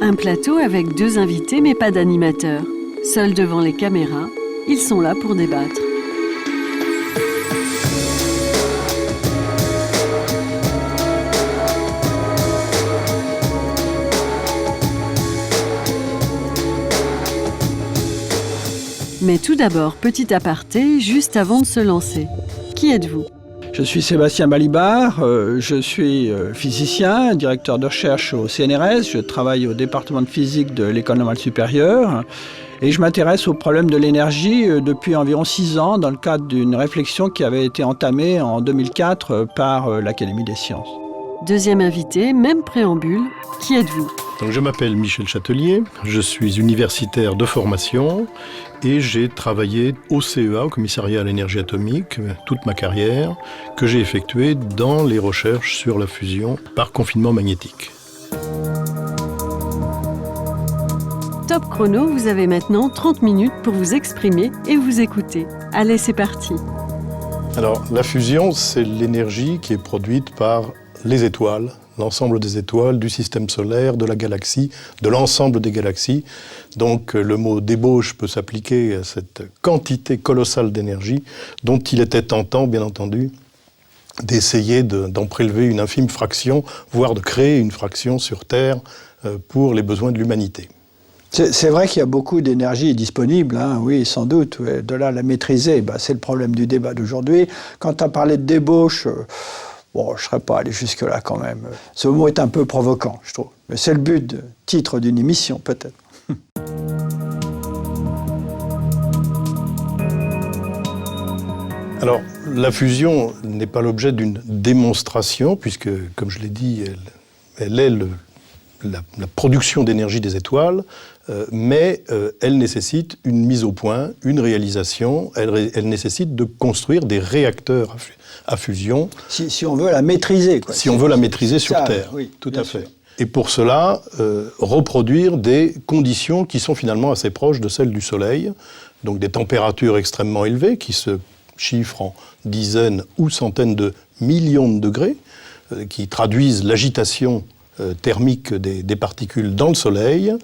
Un plateau avec 2 invités mais pas d'animateur. Seuls devant les caméras, ils sont là pour débattre. Mais tout d'abord, petit aparté, juste avant de se lancer. Qui êtes-vous ? Je suis Sébastien Balibar, je suis physicien, directeur de recherche au CNRS, je travaille au département de physique de l'École normale supérieure et je m'intéresse aux problèmes de l'énergie depuis environ 6 ans dans le cadre d'une réflexion qui avait été entamée en 2004 par l'Académie des sciences. Deuxième invité, même préambule, qui êtes-vous ? Donc, je m'appelle Michel Chatelier, je suis universitaire de formation et j'ai travaillé au CEA, au Commissariat à l'énergie atomique, toute ma carrière, que j'ai effectuée dans les recherches sur la fusion par confinement magnétique. Top chrono, vous avez maintenant 30 minutes pour vous exprimer et vous écouter. Allez, c'est parti. Alors, la fusion, c'est l'énergie qui est produite par les étoiles, l'ensemble des étoiles, du système solaire, de la galaxie, de l'ensemble des galaxies. Donc le mot débauche peut s'appliquer à cette quantité colossale d'énergie dont il était tentant, bien entendu, d'essayer d'en prélever une infime fraction, voire de créer une fraction sur Terre pour les besoins de l'humanité. C'est vrai qu'il y a beaucoup d'énergie disponible, hein, oui, sans doute. Ouais. De là à la maîtriser, c'est le problème du débat d'aujourd'hui. Quand tu as parlé de débauche... Bon, je ne serais pas allé jusque-là quand même. Ce mot est un peu provoquant, je trouve. Mais c'est le but, titre d'une émission, peut-être. Alors, la fusion n'est pas l'objet d'une démonstration, puisque, comme je l'ai dit, elle est la production d'énergie des étoiles, mais elle nécessite une mise au point, une réalisation, elle nécessite de construire des réacteurs à fusion. Si on veut la maîtriser, quoi. Si on veut la maîtriser sur ça, Terre, oui, tout à fait. Sûr. Et pour cela, reproduire des conditions qui sont finalement assez proches de celles du Soleil, donc des températures extrêmement élevées qui se chiffrent en dizaines ou centaines de millions de degrés, qui traduisent l'agitation thermique des particules dans le Soleil,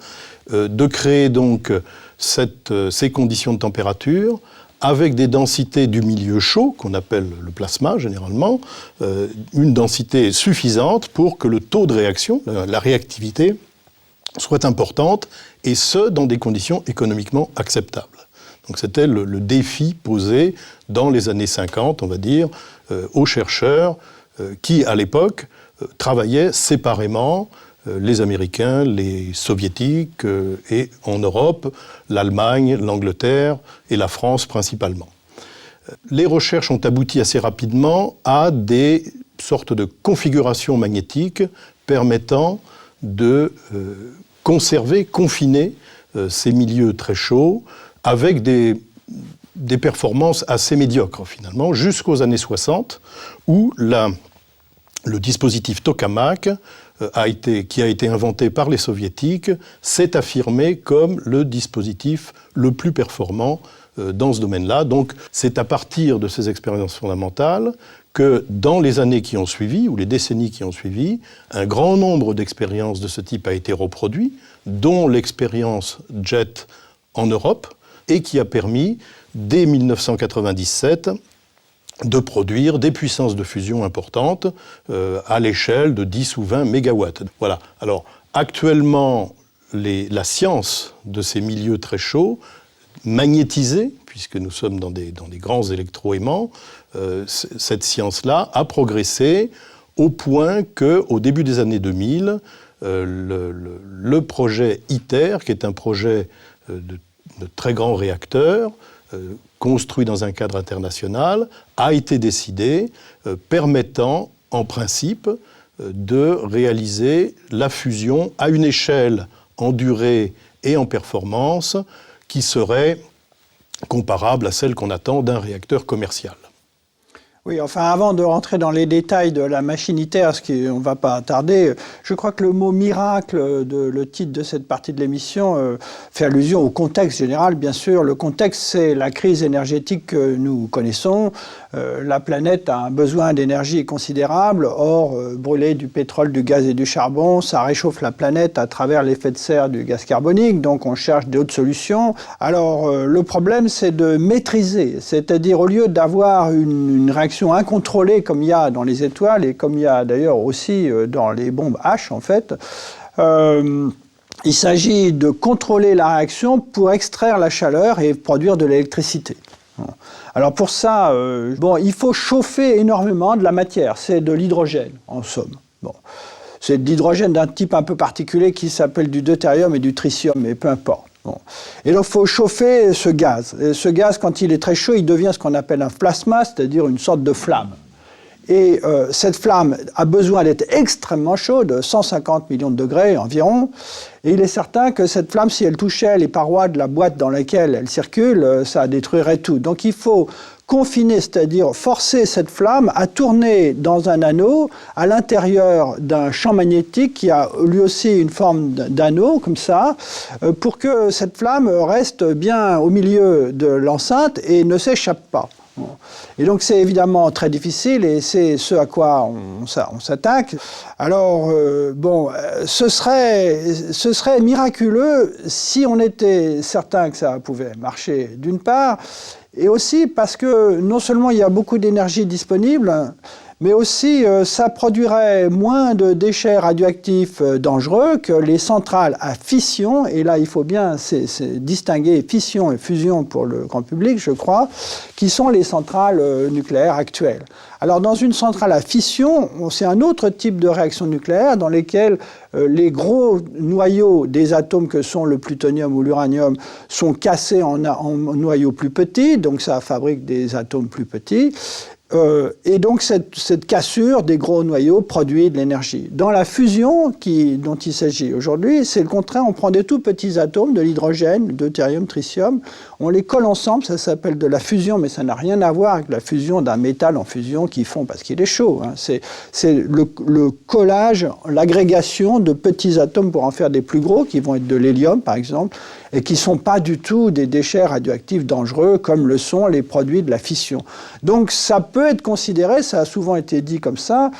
de créer donc ces conditions de température avec des densités du milieu chaud, qu'on appelle le plasma généralement, une densité suffisante pour que le taux de réaction, la réactivité, soit importante, et ce, dans des conditions économiquement acceptables. Donc c'était le défi posé dans les années 50, on va dire, aux chercheurs qui, à l'époque, travaillaient séparément, les Américains, les Soviétiques et en Europe, l'Allemagne, l'Angleterre et la France principalement. Les recherches ont abouti assez rapidement à des sortes de configurations magnétiques permettant de conserver, confiner ces milieux très chauds avec des performances assez médiocres finalement, jusqu'aux années 60 où le dispositif tokamak qui a été inventé par les soviétiques, s'est affirmé comme le dispositif le plus performant dans ce domaine-là. Donc c'est à partir de ces expériences fondamentales que dans les années qui ont suivi, ou les décennies qui ont suivi, un grand nombre d'expériences de ce type a été reproduit, dont l'expérience JET en Europe, et qui a permis, dès 1997, de produire des puissances de fusion importantes à l'échelle de 10 ou 20 mégawatts. Voilà. Alors, actuellement, la science de ces milieux très chauds, magnétisés, puisque nous sommes dans des grands électroaimants, cette science-là a progressé au point qu'au début des années 2000, le projet ITER, qui est un projet de très grands réacteurs, construit dans un cadre international, a été décidé, permettant en principe de réaliser la fusion à une échelle en durée et en performance qui serait comparable à celle qu'on attend d'un réacteur commercial. Oui, enfin, avant de rentrer dans les détails de la machine ITER, on ne va pas tarder, je crois que le mot miracle, le titre de cette partie de l'émission, fait allusion au contexte général, bien sûr. Le contexte, c'est la crise énergétique que nous connaissons. La planète a un besoin d'énergie considérable. Or, brûler du pétrole, du gaz et du charbon, ça réchauffe la planète à travers l'effet de serre du gaz carbonique. Donc, on cherche d'autres solutions. Alors, le problème, c'est de maîtriser. C'est-à-dire, au lieu d'avoir une réaction incontrôlée comme il y a dans les étoiles et comme il y a d'ailleurs aussi dans les bombes H, en fait, il s'agit de contrôler la réaction pour extraire la chaleur et produire de l'électricité. Alors pour ça, il faut chauffer énormément de la matière. C'est de l'hydrogène, en somme. Bon. C'est de l'hydrogène d'un type un peu particulier qui s'appelle du deutérium et du tritium, mais peu importe. Bon. Et donc, il faut chauffer ce gaz. Et ce gaz, quand il est très chaud, il devient ce qu'on appelle un plasma, c'est-à-dire une sorte de flamme. Et cette flamme a besoin d'être extrêmement chaude, 150 millions de degrés environ. Et il est certain que cette flamme, si elle touchait les parois de la boîte dans laquelle elle circule, ça détruirait tout. Donc il faut confiner, c'est-à-dire forcer cette flamme à tourner dans un anneau à l'intérieur d'un champ magnétique qui a lui aussi une forme d'anneau, comme ça, pour que cette flamme reste bien au milieu de l'enceinte et ne s'échappe pas. Et donc c'est évidemment très difficile et c'est ce à quoi on s'attaque. Alors, ce serait miraculeux si on était certain que ça pouvait marcher d'une part, et aussi parce que non seulement il y a beaucoup d'énergie disponible, mais aussi ça produirait moins de déchets radioactifs dangereux que les centrales à fission. Et là, il faut bien distinguer fission et fusion pour le grand public, je crois, qui sont les centrales nucléaires actuelles. Alors, dans une centrale à fission, c'est un autre type de réaction nucléaire dans lesquelles les gros noyaux des atomes que sont le plutonium ou l'uranium sont cassés en noyaux plus petits, donc ça fabrique des atomes plus petits. Et donc cette cassure des gros noyaux produit de l'énergie. Dans la fusion dont il s'agit aujourd'hui, c'est le contraire, on prend des tout petits atomes, de l'hydrogène, deutérium, tritium, on les colle ensemble, ça s'appelle de la fusion, mais ça n'a rien à voir avec la fusion d'un métal en fusion qui fond parce qu'il est chaud. Hein. C'est le collage, l'agrégation de petits atomes pour en faire des plus gros, qui vont être de l'hélium par exemple, et qui ne sont pas du tout des déchets radioactifs dangereux comme le sont les produits de la fission. Donc ça peut être considéré, ça a souvent été dit comme ça,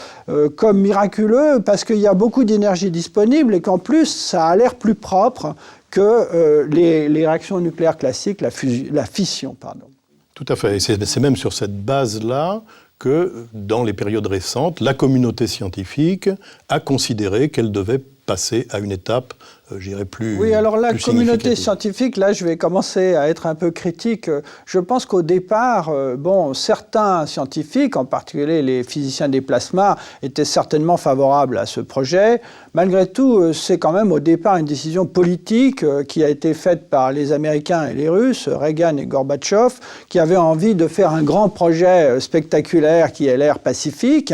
comme miraculeux parce qu'il y a beaucoup d'énergie disponible et qu'en plus ça a l'air plus propre que les réactions nucléaires classiques, la fission. Pardon. Tout à fait, et c'est même sur cette base-là que dans les périodes récentes, la communauté scientifique a considéré qu'elle devait passer à une étape, je dirais, plus Oui, alors la plus communauté scientifique, là, je vais commencer à être un peu critique. Je pense qu'au départ, certains scientifiques, en particulier les physiciens des plasmas, étaient certainement favorables à ce projet. Malgré tout, c'est quand même au départ une décision politique qui a été faite par les Américains et les Russes, Reagan et Gorbatchev, qui avaient envie de faire un grand projet spectaculaire qui ait l'air pacifique,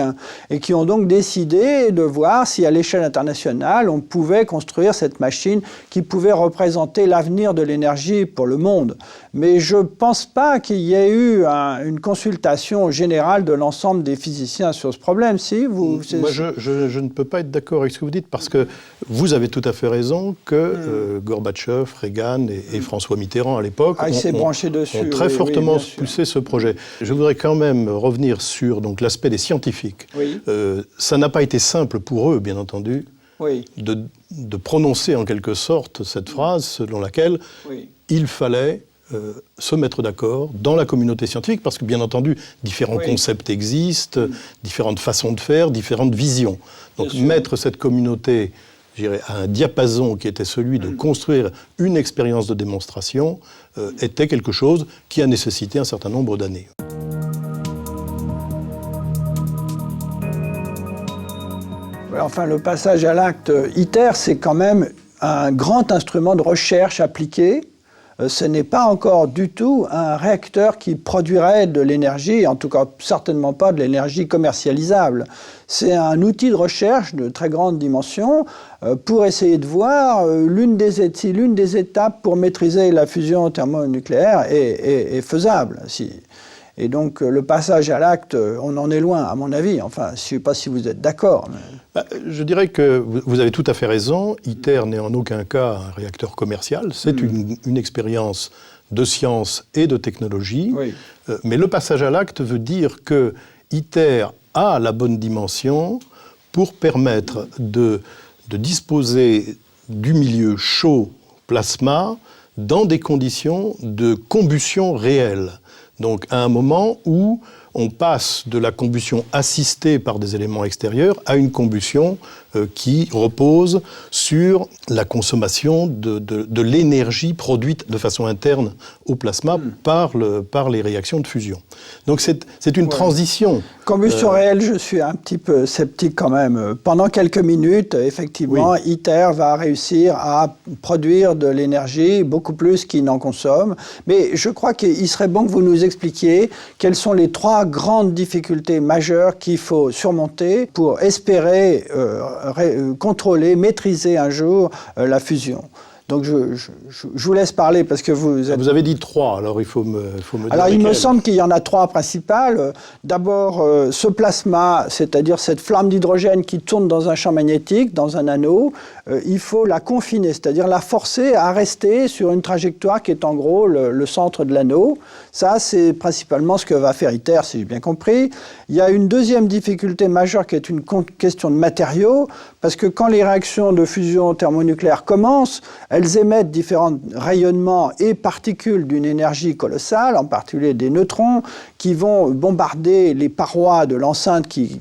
et qui ont donc décidé de voir si à l'échelle internationale, on pouvait construire cette machine qui pouvait représenter l'avenir de l'énergie pour le monde. Mais je ne pense pas qu'il y ait eu une consultation générale de l'ensemble des physiciens sur ce problème. Si vous... Moi, je ne peux pas être d'accord avec ce que vous dites, parce que vous avez tout à fait raison que Gorbatchev, Reagan et François Mitterrand, à l'époque, ont très fortement poussé ce projet. Je voudrais quand même revenir sur l'aspect des scientifiques. Oui. Ça n'a pas été simple pour eux, bien entendu, oui. de prononcer en quelque sorte cette phrase selon laquelle il fallait se mettre d'accord dans la communauté scientifique, parce que bien entendu, différents concepts existent, différentes façons de faire, différentes visions. Donc mettre cette communauté, je dirais, à un diapason qui était celui de construire une expérience de démonstration était quelque chose qui a nécessité un certain nombre d'années. Enfin, le passage à l'acte ITER, c'est quand même un grand instrument de recherche appliqué. Ce n'est pas encore du tout un réacteur qui produirait de l'énergie, en tout cas certainement pas de l'énergie commercialisable. C'est un outil de recherche de très grande dimension pour essayer de voir l'une des étapes pour maîtriser la fusion thermonucléaire est faisable. Et donc le passage à l'acte, on en est loin, à mon avis. Enfin, je ne sais pas si vous êtes d'accord. Mais... Je dirais que vous avez tout à fait raison. ITER n'est en aucun cas un réacteur commercial. C'est une expérience de science et de technologie. Oui. Mais le passage à l'acte veut dire que ITER a la bonne dimension pour permettre de disposer du milieu chaud plasma dans des conditions de combustion réelle. Donc à un moment où on passe de la combustion assistée par des éléments extérieurs à une combustion qui repose sur la consommation de l'énergie produite de façon interne au plasma par les réactions de fusion. Donc c'est une transition. Combustion réelle, je suis un petit peu sceptique quand même. Pendant quelques minutes, effectivement, ITER va réussir à produire de l'énergie, beaucoup plus qu'il n'en consomme. Mais je crois qu'il serait bon que vous nous expliquiez quelles sont les 3 grandes difficultés majeures qu'il faut surmonter pour espérer contrôler, maîtriser un jour la fusion. Donc je vous laisse parler parce que vous êtes... Vous avez dit 3, alors il faut me dire Alors il me lesquelles. semble qu'il y en a 3 principales. D'abord, ce plasma, c'est-à-dire cette flamme d'hydrogène qui tourne dans un champ magnétique, dans un anneau, il faut la confiner, c'est-à-dire la forcer à rester sur une trajectoire qui est en gros le centre de l'anneau. Ça, c'est principalement ce que va faire ITER, si j'ai bien compris. Il y a une deuxième difficulté majeure qui est une question de matériaux, parce que quand les réactions de fusion thermonucléaire commencent, elles émettent différents rayonnements et particules d'une énergie colossale, en particulier des neutrons, qui vont bombarder les parois de l'enceinte qui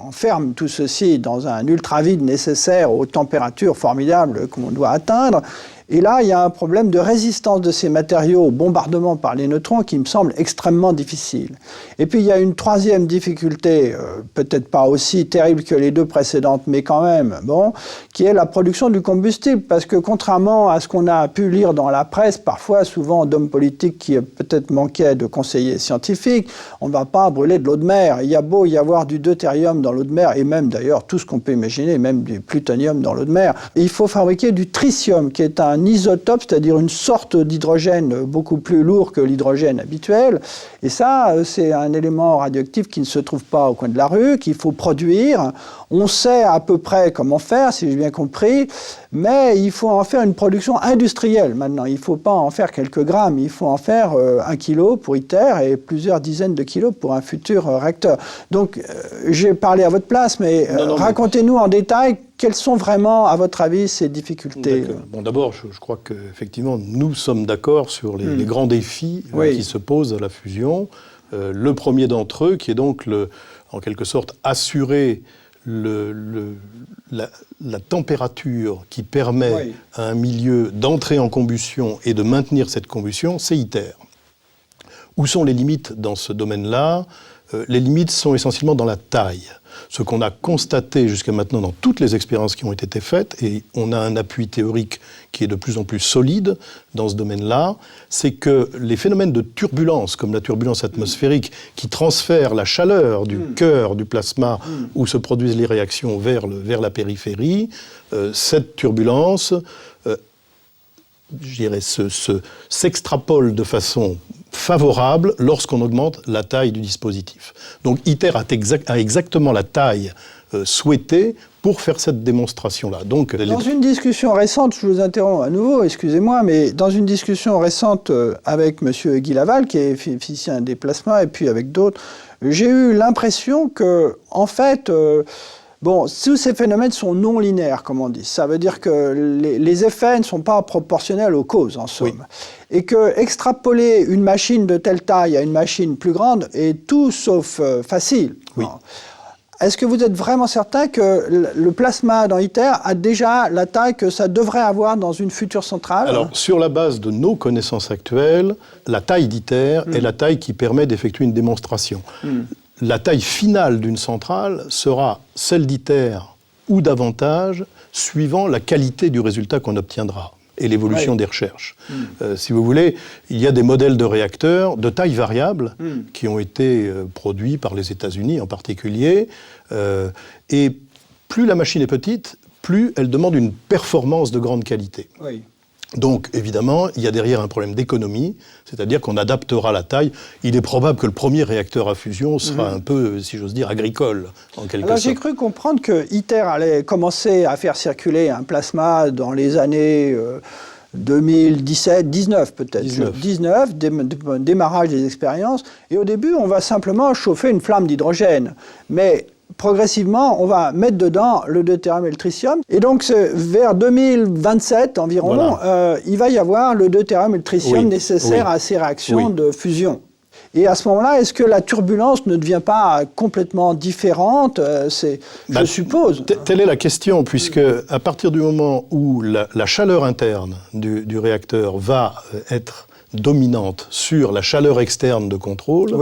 enferme tout ceci dans un ultravide nécessaire aux températures formidables qu'on doit atteindre. Et là, il y a un problème de résistance de ces matériaux au bombardement par les neutrons qui me semble extrêmement difficile. Et puis, il y a une troisième difficulté, peut-être pas aussi terrible que les 2 précédentes, mais quand même, qui est la production du combustible. Parce que contrairement à ce qu'on a pu lire dans la presse, parfois, souvent d'hommes politiques qui peut-être manquaient de conseillers scientifiques, on ne va pas brûler de l'eau de mer. Il y a beau y avoir du deutérium dans l'eau de mer, et même d'ailleurs tout ce qu'on peut imaginer, même du plutonium dans l'eau de mer. Et il faut fabriquer du tritium, qui est un isotope, c'est-à-dire une sorte d'hydrogène beaucoup plus lourd que l'hydrogène habituel. Et ça, c'est un élément radioactif qui ne se trouve pas au coin de la rue, qu'il faut produire. On sait à peu près comment faire, si j'ai bien compris, mais il faut en faire une production industrielle maintenant. Il ne faut pas en faire quelques grammes, il faut en faire 1 kilo pour ITER et plusieurs dizaines de kilos pour un futur réacteur. Donc, j'ai parlé à votre place, mais racontez-nous en détail quelles sont vraiment, à votre avis, ces difficultés. Bon, d'abord, je crois qu'effectivement, nous sommes d'accord sur les grands défis qui se posent à la fusion. Le premier d'entre eux, qui est donc, en quelque sorte, assurer la température qui permet à un milieu d'entrer en combustion et de maintenir cette combustion, c'est ITER. Où sont les limites dans ce domaine-là ? Les limites sont essentiellement dans la taille. Ce qu'on a constaté jusqu'à maintenant dans toutes les expériences qui ont été faites, et on a un appui théorique qui est de plus en plus solide dans ce domaine-là, c'est que les phénomènes de turbulence, comme la turbulence atmosphérique, qui transfèrent la chaleur du cœur du plasma où se produisent les réactions vers la périphérie, cette turbulence, je dirais, s'extrapole de façon favorable lorsqu'on augmente la taille du dispositif. Donc ITER a exactement la taille souhaitée pour faire cette démonstration-là. Donc, dans une discussion récente, je vous interromps à nouveau, excusez-moi, mais dans une discussion récente avec M. Guy Laval, qui est physicien des plasmas, et puis avec d'autres, j'ai eu l'impression que, en fait, tous ces phénomènes sont non linéaires, comme on dit. Ça veut dire que les effets ne sont pas proportionnels aux causes, en somme. Oui. Et que extrapoler une machine de telle taille à une machine plus grande est tout sauf facile. Oui. Est-ce que vous êtes vraiment certain que le plasma dans ITER a déjà la taille que ça devrait avoir dans une future centrale ? Alors, sur la base de nos connaissances actuelles, la taille d'ITER est la taille qui permet d'effectuer une démonstration. La taille finale d'une centrale sera celle d'ITER ou davantage, suivant la qualité du résultat qu'on obtiendra et l'évolution des recherches. Si vous voulez, il y a des modèles de réacteurs de taille variable qui ont été produits par les États-Unis en particulier. Et plus la machine est petite, plus elle demande une performance de grande qualité. Oui. Donc, évidemment, il y a derrière un problème d'économie, c'est-à-dire qu'on adaptera la taille. Il est probable que le premier réacteur à fusion sera un peu, si j'ose dire, agricole, en quelque sorte. Alors, j'ai cru comprendre que ITER allait commencer à faire circuler un plasma dans les années 2017, 19 peut-être. 19, démarrage des expériences. Et au début, on va simplement chauffer une flamme d'hydrogène. Mais progressivement, on va mettre dedans le deutérium et le tritium. Et donc, vers 2027 environ, voilà. Il va y avoir le deutérium et le tritium nécessaires à ces réactions de fusion. Et à ce moment-là, est-ce que la turbulence ne devient pas complètement différente, je suppose. Telle est la question, puisque à partir du moment où la chaleur interne du réacteur va être dominante sur la chaleur externe de contrôle,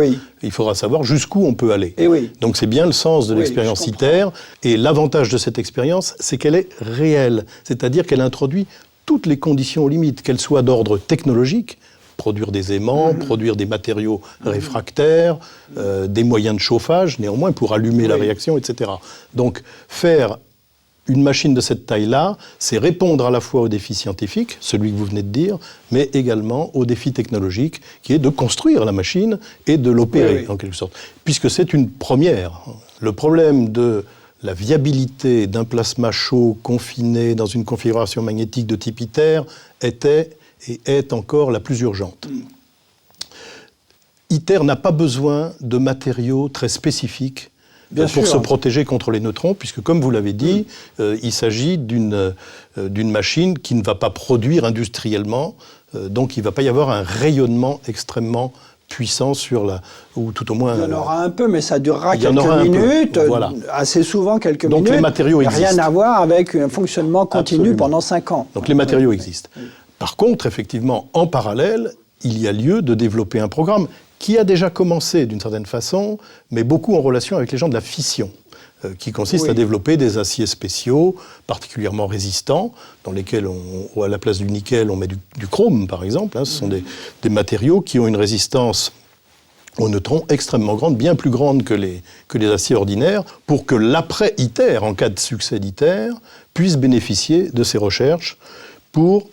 il faudra savoir jusqu'où on peut aller. Donc c'est bien le sens de l'expérience ITER, et l'avantage de cette expérience, c'est qu'elle est réelle, c'est-à-dire qu'elle introduit toutes les conditions limites, qu'elles soient d'ordre technologique, produire des aimants, produire des matériaux réfractaires, des moyens de chauffage, néanmoins pour allumer la réaction, etc. Donc faire une machine de cette taille-là, c'est répondre à la fois au défi scientifique, celui que vous venez de dire, mais également au défi technologique, qui est de construire la machine et de l'opérer, en quelque sorte. Puisque c'est une première. Le problème de la viabilité d'un plasma chaud confiné dans une configuration magnétique de type ITER était et est encore la plus urgente. ITER n'a pas besoin de matériaux très spécifiques pour se protéger contre les neutrons, puisque, comme vous l'avez dit, il s'agit d'une machine qui ne va pas produire industriellement, donc il ne va pas y avoir un rayonnement extrêmement puissant sur la... ou tout au moins... Il y en aura un peu, mais ça durera quelques minutes, assez souvent quelques minutes. Donc les matériaux existent. Rien à voir avec un fonctionnement continu pendant 5 ans. Donc les matériaux existent. Par contre, effectivement, en parallèle, il y a lieu de développer un programme qui a déjà commencé d'une certaine façon, mais beaucoup en relation avec les gens de la fission, qui consiste à développer des aciers spéciaux, particulièrement résistants, dans lesquels, à la place du nickel, on met du chrome, par exemple. Ce sont des matériaux qui ont une résistance aux neutrons extrêmement grande, bien plus grande que les aciers ordinaires, pour que l'après-ITER, en cas de succès d'ITER, puisse bénéficier de ces recherches pour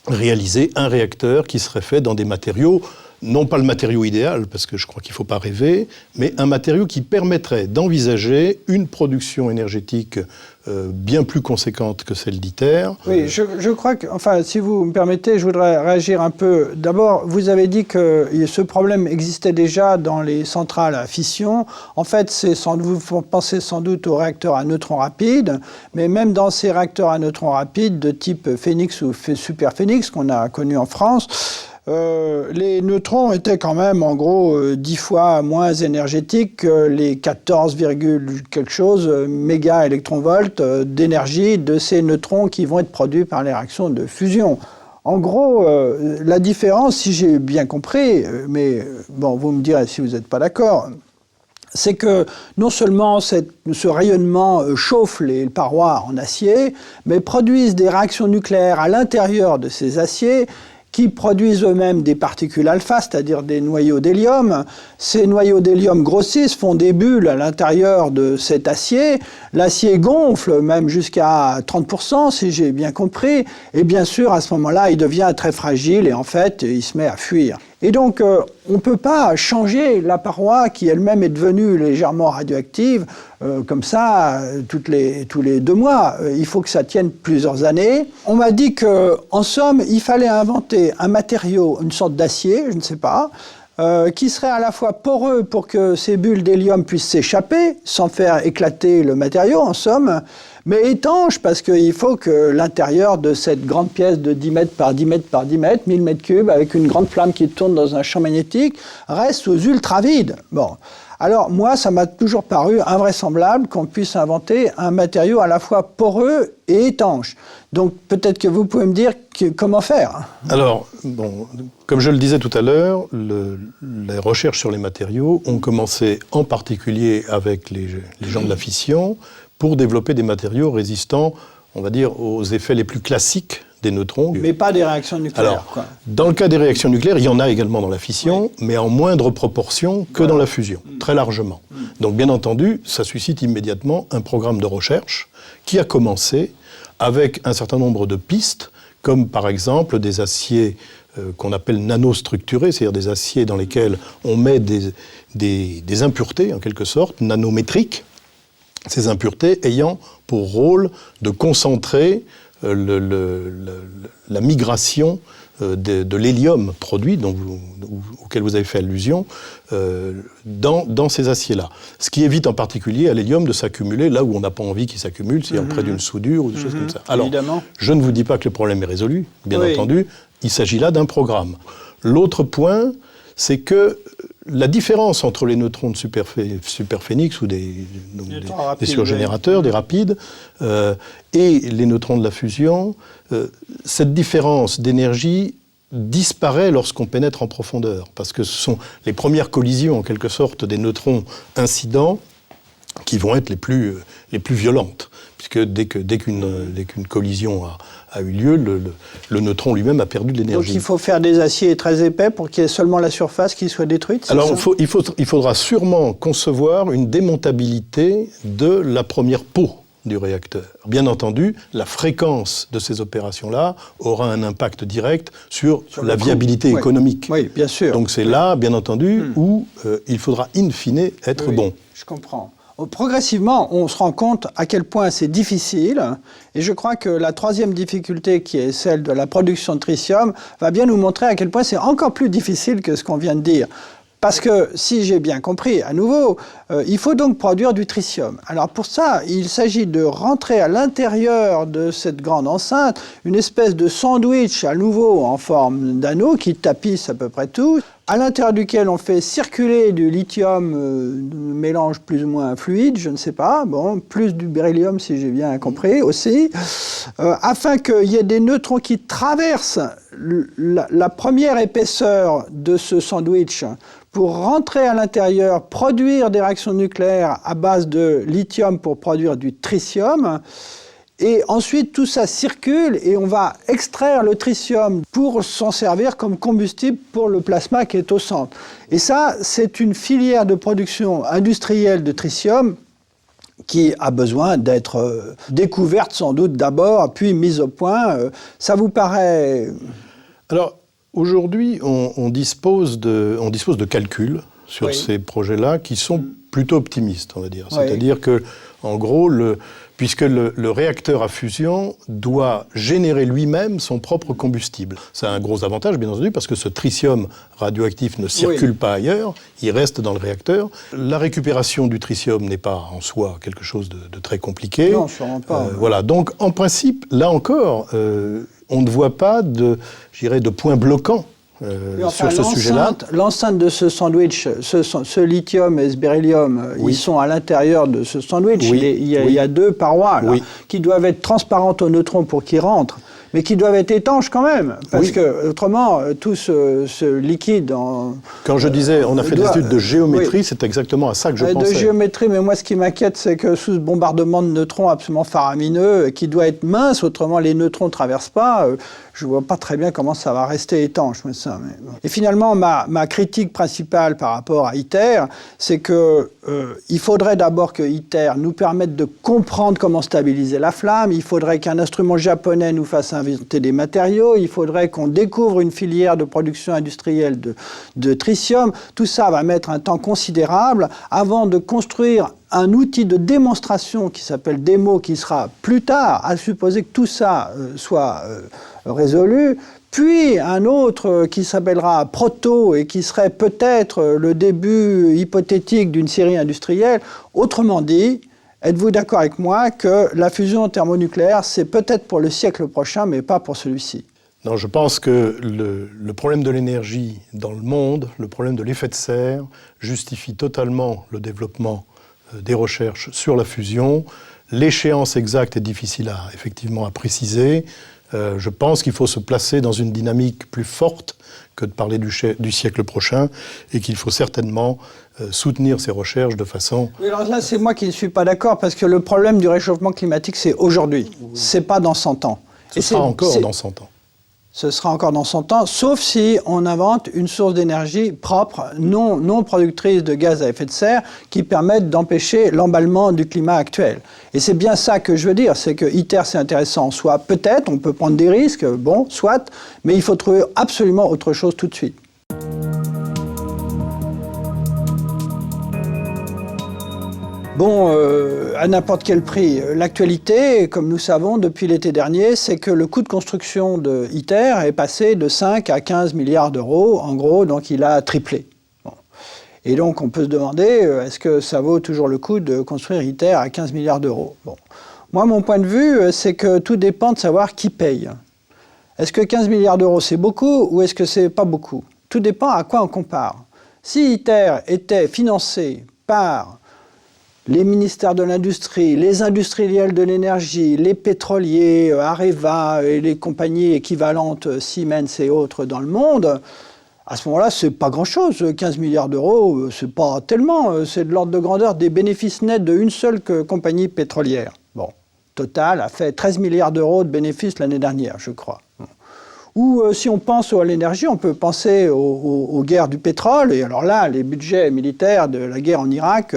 réaliser un réacteur qui serait fait dans des matériaux, non pas le matériau idéal, parce que je crois qu'il ne faut pas rêver, mais un matériau qui permettrait d'envisager une production énergétique bien plus conséquente que celle d'ITER. Oui, je crois que, enfin, si vous me permettez, je voudrais réagir un peu. D'abord, vous avez dit que ce problème existait déjà dans les centrales à fission. En fait, vous pensez sans doute aux réacteurs à neutrons rapides, mais même dans ces réacteurs à neutrons rapides de type Phénix ou Super Phénix qu'on a connus en France, les neutrons étaient quand même en gros 10 fois moins énergétiques que les 14, quelque chose méga-électronvolts d'énergie de ces neutrons qui vont être produits par les réactions de fusion. En gros, la différence, si j'ai bien compris, mais bon, vous me direz si vous n'êtes pas d'accord, c'est que non seulement ce rayonnement chauffe les parois en acier, mais produisent des réactions nucléaires à l'intérieur de ces aciers qui produisent eux-mêmes des particules alpha, c'est-à-dire des noyaux d'hélium. Ces noyaux d'hélium grossissent, font des bulles à l'intérieur de cet acier. L'acier gonfle même jusqu'à 30%, si j'ai bien compris. Et bien sûr, à ce moment-là, il devient très fragile et en fait, il se met à fuir. Et donc, on ne peut pas changer la paroi qui elle-même est devenue légèrement radioactive comme ça tous les 2 mois. Il faut que ça tienne plusieurs années. On m'a dit qu'en somme, il fallait inventer un matériau, une sorte d'acier, je ne sais pas, qui serait à la fois poreux pour que ces bulles d'hélium puissent s'échapper sans faire éclater le matériau, en somme, mais étanche parce qu'il faut que l'intérieur de cette grande pièce de 10 mètres par 10 mètres par 10 mètres, 1000 mètres cubes, avec une grande flamme qui tourne dans un champ magnétique, reste aux ultra-vides. Bon. Alors moi, ça m'a toujours paru invraisemblable qu'on puisse inventer un matériau à la fois poreux et étanche. Donc peut-être que vous pouvez me dire comment faire. Alors, bon, comme je le disais tout à l'heure, les recherches sur les matériaux ont commencé en particulier avec les gens de la fission pour développer des matériaux résistants, on va dire, aux effets les plus classiques des neutrons. Mais pas des réactions nucléaires. Alors, quoi. Dans le cas des réactions nucléaires, il y en a également dans la fission, mais en moindre proportion que dans la fusion, très largement. Donc, bien entendu, ça suscite immédiatement un programme de recherche qui a commencé avec un certain nombre de pistes comme par exemple des aciers qu'on appelle nanostructurés, c'est-à-dire des aciers dans lesquels on met des impuretés, en quelque sorte, nanométriques, ces impuretés ayant pour rôle de concentrer la migration de l'hélium produit, auquel vous avez fait allusion, dans ces aciers-là. Ce qui évite en particulier à l'hélium de s'accumuler là où on n'a pas envie qu'il s'accumule, c'est-à-dire près d'une soudure ou des choses comme ça. Alors, évidemment. Je ne vous dis pas que le problème est résolu, bien entendu, il s'agit là d'un programme. L'autre point, c'est que la différence entre les neutrons de superphénix ou des surgénérateurs, des rapides, et les neutrons de la fusion, cette différence d'énergie disparaît lorsqu'on pénètre en profondeur, parce que ce sont les premières collisions, en quelque sorte, des neutrons incidents qui vont être les plus violentes, puisque dès qu'une collision a eu lieu, le neutron lui-même a perdu de l'énergie. Donc il faut faire des aciers très épais pour qu'il y ait seulement la surface qui soit détruite. Alors il faudra sûrement concevoir une démontabilité de la première peau du réacteur. Bien entendu, la fréquence de ces opérations-là aura un impact direct sur la viabilité économique. Oui, bien sûr. Donc c'est là, bien entendu, où il faudra in fine être bon. Je comprends. Progressivement, on se rend compte à quel point c'est difficile, et je crois que la troisième difficulté, qui est celle de la production de tritium, va bien nous montrer à quel point c'est encore plus difficile que ce qu'on vient de dire. Parce que, si j'ai bien compris, à nouveau, il faut donc produire du tritium. Alors pour ça, il s'agit de rentrer à l'intérieur de cette grande enceinte une espèce de sandwich, à nouveau en forme d'anneau, qui tapisse à peu près tout, à l'intérieur duquel on fait circuler du lithium, mélange plus ou moins fluide, je ne sais pas, bon, plus du beryllium si j'ai bien compris aussi, afin qu'il y ait des neutrons qui traversent la première épaisseur de ce sandwich pour rentrer à l'intérieur, produire des réactions nucléaires à base de lithium pour produire du tritium. Et ensuite, tout ça circule et on va extraire le tritium pour s'en servir comme combustible pour le plasma qui est au centre. Et ça, c'est une filière de production industrielle de tritium qui a besoin d'être découverte sans doute d'abord, puis mise au point. Ça vous paraît... Alors, aujourd'hui, on dispose de calculs sur ces projets-là qui sont plutôt optimistes, on va dire. C'est-à-dire que, en gros, puisque le réacteur à fusion doit générer lui-même son propre combustible. Ça a un gros avantage, bien entendu, parce que ce tritium radioactif ne circule pas ailleurs, il reste dans le réacteur. La récupération du tritium n'est pas en soi quelque chose de très compliqué. Non, sûrement pas. Voilà, donc en principe, là encore, on ne voit pas de point bloquant. Sur ce sujet-là. L'enceinte de ce sandwich, ce lithium et ce beryllium, ils sont à l'intérieur de ce sandwich. Il y a deux parois là, qui doivent être transparentes aux neutrons pour qu'ils rentrent, mais qui doivent être étanches quand même, parce que autrement, tout ce liquide... Quand je disais, on a fait des études de géométrie, c'est exactement à ça que je pensais. De géométrie, mais moi ce qui m'inquiète, c'est que sous ce bombardement de neutrons absolument faramineux, qui doit être mince, autrement les neutrons ne traversent pas, je ne vois pas très bien comment ça va rester étanche. Et finalement, ma critique principale par rapport à ITER, c'est qu'il faudrait d'abord que ITER nous permette de comprendre comment stabiliser la flamme, il faudrait qu'un instrument japonais nous fasse inventer des matériaux, il faudrait qu'on découvre une filière de production industrielle de tritium. Tout ça va mettre un temps considérable avant de construire un outil de démonstration qui s'appelle démo, qui sera plus tard, à supposer que tout ça soit résolu, puis un autre qui s'appellera proto et qui serait peut-être le début hypothétique d'une série industrielle. Autrement dit, êtes-vous d'accord avec moi que la fusion thermonucléaire, c'est peut-être pour le siècle prochain, mais pas pour celui-ci? Non, je pense que le problème de l'énergie dans le monde, le problème de l'effet de serre, justifie totalement le développement des recherches sur la fusion. L'échéance exacte est difficile effectivement à préciser. Je pense qu'il faut se placer dans une dynamique plus forte que de parler du siècle prochain et qu'il faut certainement soutenir ces recherches de façon... Oui, alors là, c'est moi qui ne suis pas d'accord parce que le problème du réchauffement climatique, c'est aujourd'hui. C'est pas dans 100 ans. Ce sera encore dans 100 ans. Ce sera encore dans son temps, sauf si on invente une source d'énergie propre, non productrice de gaz à effet de serre, qui permette d'empêcher l'emballement du climat actuel. Et c'est bien ça que je veux dire, c'est que ITER, c'est intéressant en soi. Peut-être, on peut prendre des risques, bon, soit, mais il faut trouver absolument autre chose tout de suite. Bon, à n'importe quel prix. L'actualité, comme nous savons depuis l'été dernier, c'est que le coût de construction de ITER est passé de 5 à 15 milliards d'euros, en gros, donc il a triplé. Bon. Et donc on peut se demander, est-ce que ça vaut toujours le coup de construire ITER à 15 milliards d'euros? Bon. Moi, mon point de vue, c'est que tout dépend de savoir qui paye. Est-ce que 15 milliards d'euros, c'est beaucoup ou est-ce que c'est pas beaucoup? Tout dépend à quoi on compare. Si ITER était financé par les ministères de l'industrie, les industriels de l'énergie, les pétroliers, Areva et les compagnies équivalentes Siemens et autres dans le monde, à ce moment-là, c'est pas grand-chose. 15 milliards d'euros, c'est pas tellement. C'est de l'ordre de grandeur des bénéfices nets d'une seule compagnie pétrolière. Bon, Total a fait 13 milliards d'euros de bénéfices l'année dernière, je crois. Ou si on pense à l'énergie, on peut penser aux guerres du pétrole. Et alors là, les budgets militaires de la guerre en Irak,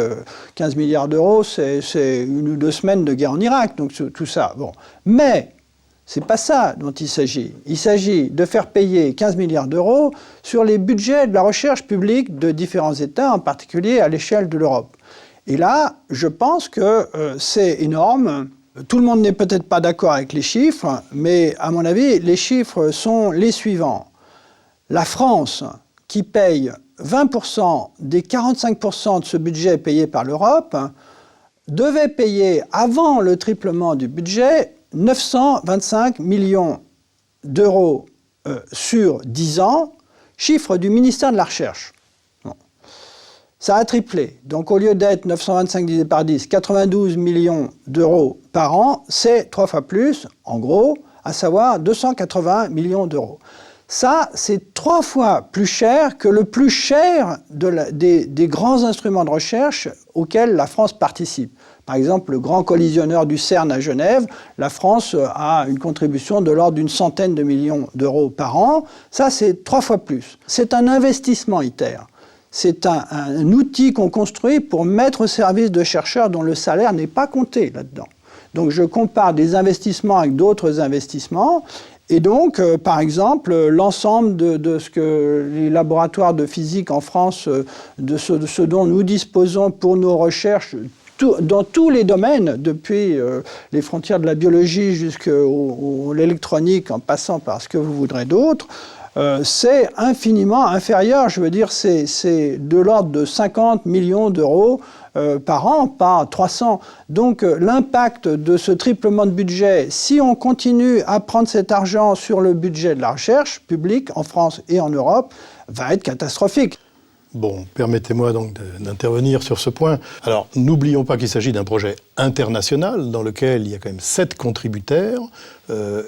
15 milliards d'euros, c'est 1 ou 2 semaines de guerre en Irak. Donc tout ça. Bon. Mais c'est pas ça dont il s'agit. Il s'agit de faire payer 15 milliards d'euros sur les budgets de la recherche publique de différents États, en particulier à l'échelle de l'Europe. Et là, je pense que c'est énorme. Tout le monde n'est peut-être pas d'accord avec les chiffres, mais à mon avis, les chiffres sont les suivants. La France, qui paye 20% des 45% de ce budget payé par l'Europe, devait payer, avant le triplement du budget, 925 millions d'euros sur 10 ans, chiffre du ministère de la Recherche. Ça a triplé. Donc au lieu d'être 925 divisé par 10, 92 millions d'euros par an, c'est 3 fois plus, en gros, à savoir 280 millions d'euros. Ça, c'est 3 fois plus cher que le plus cher des grands instruments de recherche auxquels la France participe. Par exemple, le grand collisionneur du CERN à Genève, la France a une contribution de l'ordre d'une centaine de millions d'euros par an. Ça, c'est 3 fois plus. C'est un investissement ITER. C'est un outil qu'on construit pour mettre au service de chercheurs dont le salaire n'est pas compté là-dedans. Donc je compare des investissements avec d'autres investissements. Et donc, par exemple, l'ensemble de ce que les laboratoires de physique en France, de ce dont nous disposons pour nos recherches, dans tous les domaines, depuis les frontières de la biologie jusqu'à l'électronique, en passant par ce que vous voudrez d'autre, c'est infiniment inférieur. Je veux dire, c'est de l'ordre de 50 millions d'euros par an, pas 300. Donc l'impact de ce triplement de budget, si on continue à prendre cet argent sur le budget de la recherche publique en France et en Europe, va être catastrophique. Bon, permettez-moi donc d'intervenir sur ce point. Alors, n'oublions pas qu'il s'agit d'un projet international dans lequel il y a quand même 7 contributeurs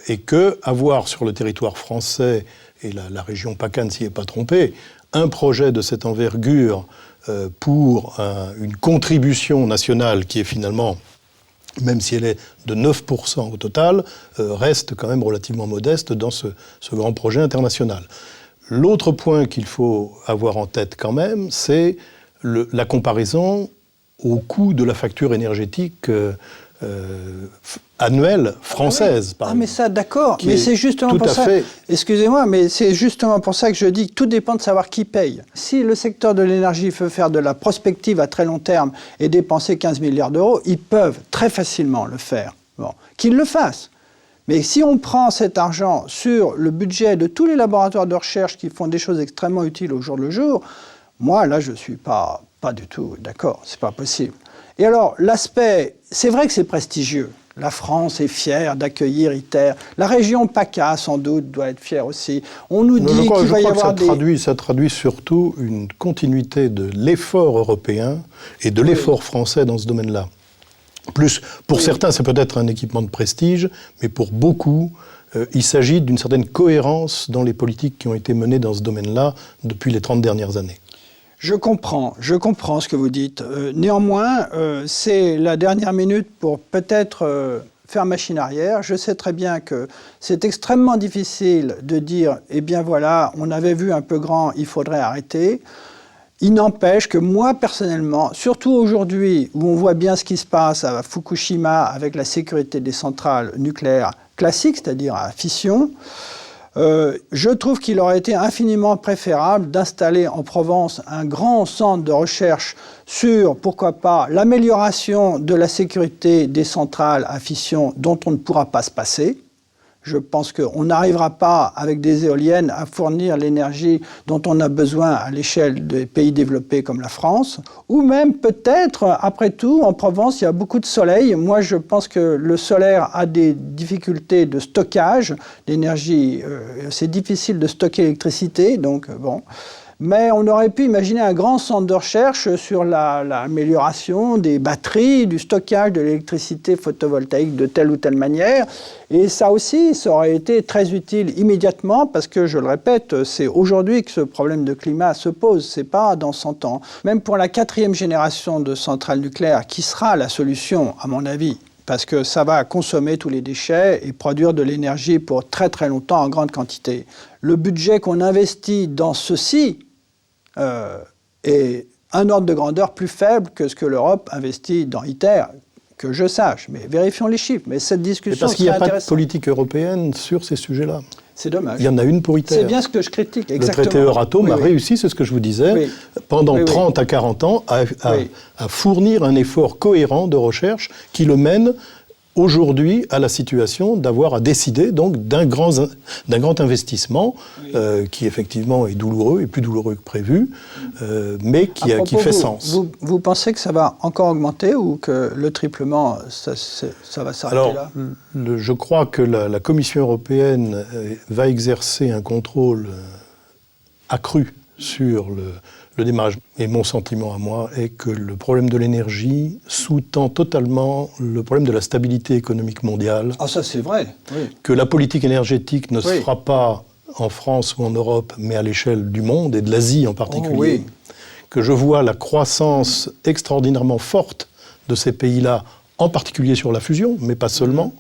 et qu'avoir sur le territoire français et la région PACA ne s'y est pas trompée, un projet de cette envergure pour une contribution nationale qui est finalement, même si elle est de 9% au total, reste quand même relativement modeste dans ce grand projet international. L'autre point qu'il faut avoir en tête quand même, c'est la comparaison au coût de la facture énergétique annuelle française. Ah mais ça, d'accord, mais c'est justement pour ça, excusez-moi, mais c'est justement pour ça que je dis que tout dépend de savoir qui paye. Si le secteur de l'énergie veut faire de la prospective à très long terme et dépenser 15 milliards d'euros, ils peuvent très facilement le faire. Bon, qu'ils le fassent. Mais si on prend cet argent sur le budget de tous les laboratoires de recherche qui font des choses extrêmement utiles au jour le jour, moi, là, je ne suis pas du tout d'accord. C'est pas possible. Et alors, l'aspect, c'est vrai que c'est prestigieux. La France est fière d'accueillir ITER. La région PACA, sans doute, doit être fière aussi. On nous dit qu'il va y avoir ça traduit surtout une continuité de l'effort européen et de l'effort français dans ce domaine-là. Plus, pour certains, c'est peut-être un équipement de prestige, mais pour beaucoup, il s'agit d'une certaine cohérence dans les politiques qui ont été menées dans ce domaine-là depuis les 30 dernières années. Je comprends ce que vous dites. Néanmoins, c'est la dernière minute pour peut-être faire machine arrière. Je sais très bien que c'est extrêmement difficile de dire « Eh bien voilà, on avait vu un peu grand, il faudrait arrêter ». Il n'empêche que moi, personnellement, surtout aujourd'hui où on voit bien ce qui se passe à Fukushima avec la sécurité des centrales nucléaires classiques, c'est-à-dire à fission, je trouve qu'il aurait été infiniment préférable d'installer en Provence un grand centre de recherche sur, pourquoi pas, l'amélioration de la sécurité des centrales à fission dont on ne pourra pas se passer. Je pense qu'on n'arrivera pas, avec des éoliennes, à fournir l'énergie dont on a besoin à l'échelle des pays développés comme la France. Ou même, peut-être, après tout, en Provence, il y a beaucoup de soleil. Moi, je pense que le solaire a des difficultés de stockage d'énergie. C'est difficile de stocker l'électricité, donc bon. Mais on aurait pu imaginer un grand centre de recherche sur l'amélioration des batteries, du stockage de l'électricité photovoltaïque de telle ou telle manière. Et ça aussi, ça aurait été très utile immédiatement parce que, je le répète, c'est aujourd'hui que ce problème de climat se pose, c'est pas dans 100 ans. Même pour la 4e génération de centrales nucléaires, qui sera la solution, à mon avis, parce que ça va consommer tous les déchets et produire de l'énergie pour très très longtemps en grande quantité. Le budget qu'on investit dans ceci est un ordre de grandeur plus faible que ce que l'Europe investit dans ITER, que je sache. Mais vérifions les chiffres. Mais cette discussion, parce qu'il n'y a pas de politique européenne sur ces sujets-là. C'est dommage. Il y en a une pour ITER. C'est bien ce que je critique, exactement. Le traité Euratom a réussi, c'est ce que je vous disais, pendant 30 à 40 ans, à fournir un effort cohérent de recherche qui le mène aujourd'hui à la situation d'avoir à décider donc d'un grand investissement qui effectivement est douloureux et plus douloureux que prévu, mais qui fait sens. Vous pensez que ça va encore augmenter ou que le triplement, ça va s'arrêter là ? Je crois que la Commission européenne va exercer un contrôle accru sur le démarrage. Et mon sentiment à moi est que le problème de l'énergie sous-tend totalement le problème de la stabilité économique mondiale. Ah, ça c'est vrai. Oui. Que la politique énergétique ne se fera pas en France ou en Europe, mais à l'échelle du monde et de l'Asie en particulier. Que je vois la croissance extraordinairement forte de ces pays-là, en particulier sur la fusion, mais pas seulement,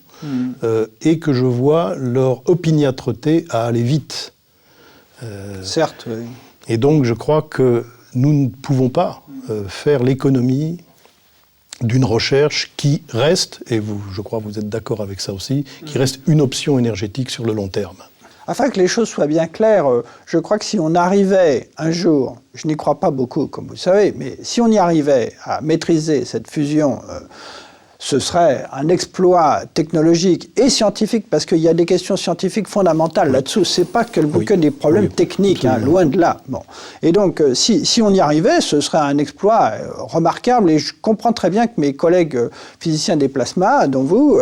et que je vois leur opiniâtreté à aller vite. Certes, oui. Et donc, je crois que nous ne pouvons pas faire l'économie d'une recherche qui reste, et vous, je crois que vous êtes d'accord avec ça aussi, qui reste une option énergétique sur le long terme. Afin que les choses soient bien claires, je crois que si on arrivait un jour, je n'y crois pas beaucoup, comme vous le savez, mais si on y arrivait à maîtriser cette fusion, ce serait un exploit technologique et scientifique, parce qu'il y a des questions scientifiques fondamentales là-dessous. C'est pas que des problèmes techniques, loin de là. Bon. Et donc, si on y arrivait, ce serait un exploit remarquable. Et je comprends très bien que mes collègues physiciens des plasmas, dont vous,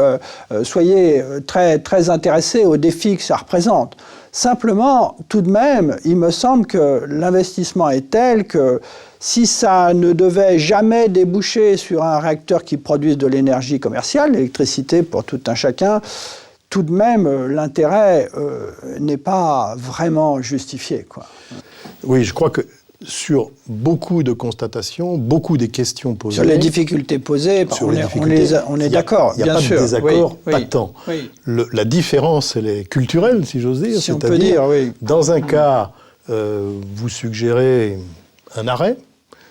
soyez très, très intéressés aux défis que ça représente. Simplement, tout de même, il me semble que l'investissement est tel que si ça ne devait jamais déboucher sur un réacteur qui produise de l'énergie commerciale, l'électricité pour tout un chacun, tout de même, l'intérêt n'est pas vraiment justifié, quoi. Oui, je crois que sur beaucoup de constatations, beaucoup des questions posées... Sur les difficultés posées, on est d'accord, bien sûr. Il n'y a pas de désaccord patent. Oui. La différence, elle est culturelle, si j'ose dire. Si on peut dire, oui. Dans un cas, vous suggérez un arrêt.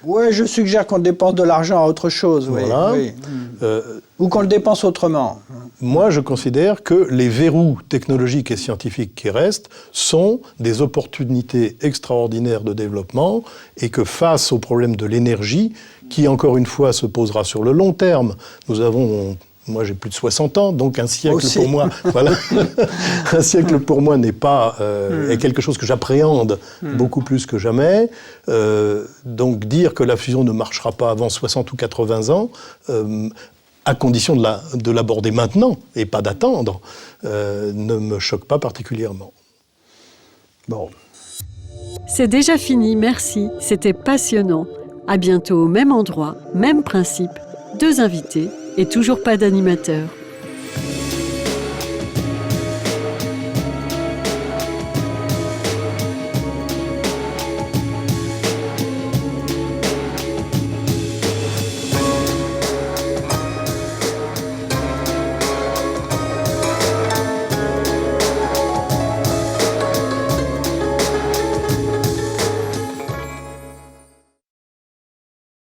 Oui, je suggère qu'on dépense de l'argent à autre chose. Voilà. Oui. Ou qu'on le dépense autrement. Moi, je considère que les verrous technologiques et scientifiques qui restent sont des opportunités extraordinaires de développement et que face au problème de l'énergie, qui encore une fois se posera sur le long terme, moi, j'ai plus de 60 ans, donc un siècle pour moi, un siècle pour moi n'est pas est quelque chose que j'appréhende beaucoup plus que jamais. Donc dire que la fusion ne marchera pas avant 60 ou 80 ans, à condition de l'aborder maintenant et pas d'attendre, ne me choque pas particulièrement. Bon. C'est déjà fini, merci. C'était passionnant. À bientôt au même endroit, même principe, 2 invités et toujours pas d'animateur.